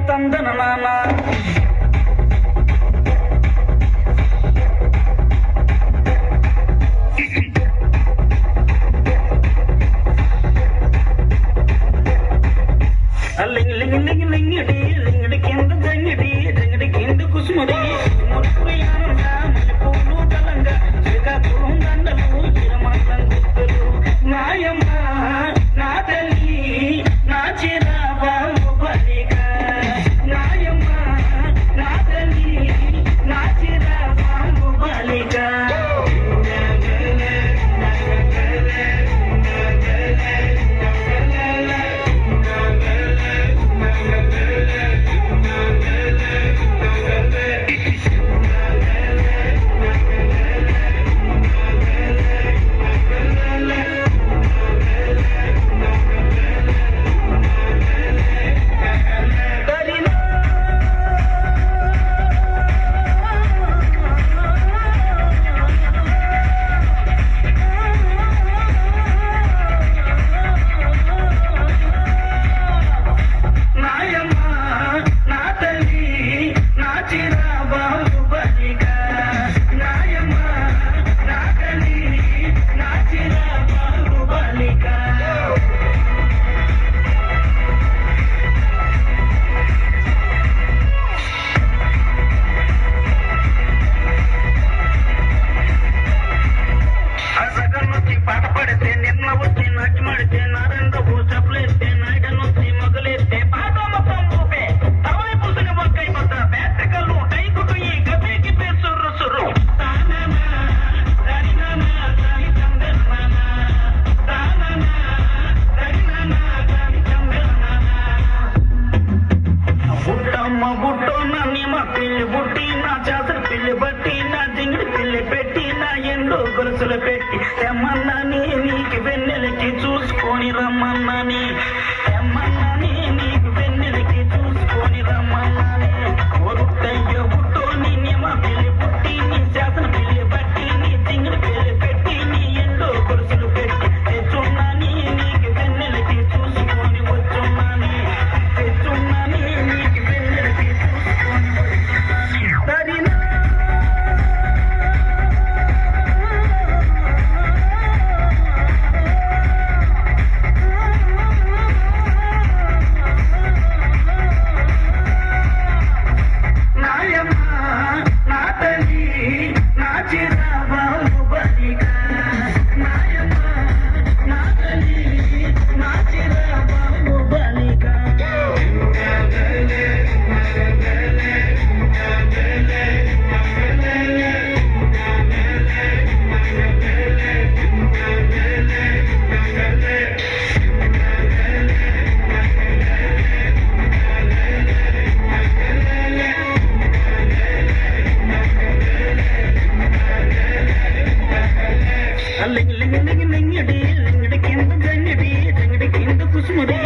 తందన నానా లింగి లింగి లింగి లింగిడి లింగిడి కింద జంగిడి జంగిడి కింద కుసుమడి మురుకుయానంగా మల్లెపూలు బలంగా శ్రీకాకుళం దండలు చిరమంతం గుర్తులు నాయమ్మ నా తల్లి నా చిరాబాబు బలిక నాయమ్మ నా తల్లి నా చిరాబాబు బలిక పాట పడితే నిన్న వచ్చి నాటి మడితే నారాయణ చప్పలేస్తే నాయుడనొచ్చి మొదలెత్తే పాట మొత్తం ఊపే తవై పూసిన మొక్కై మొత్త బేటకలు టైకుకు ఈ గబేకి పే సుర్రు సుర్రు బుట్టమ్మ బుట్టో నన్ను మా పిల్లి బుట్టి నా చేతుల పిల్లి బట్టి నా జింగిడి పిల్లి పెట్టి నా ఎండు గొలుసులు పెట్టి తెమ్మన్నాని నీకు వెన్నెలకి చూసుకొని రమ్మన్నాని తెమ్మన్నాని నీకు వెన్నెలకి చూసుకొని రమ్మన్నాని ఒరుట్టయ్య బుట్టో నీ మా పిల్లి బుట్టి నీ చేతుల పిల్లి బట్టి నీ జింగిడి పిల్లి పెట్టి నీ ఎండు గొలుసులు పెట్టి తెచ్చున్నాని నీకు వెన్నెలకి చూసుకొని వచ్చున్నాని తెచ్చున్నాని నీకు వెన్నెలకి చూసుకొని వచ్చున్నాని దరినా లింగి లింగి లింగిడి లింగిడి కింద జంగిడి జంగిడి కింద కుసుమడి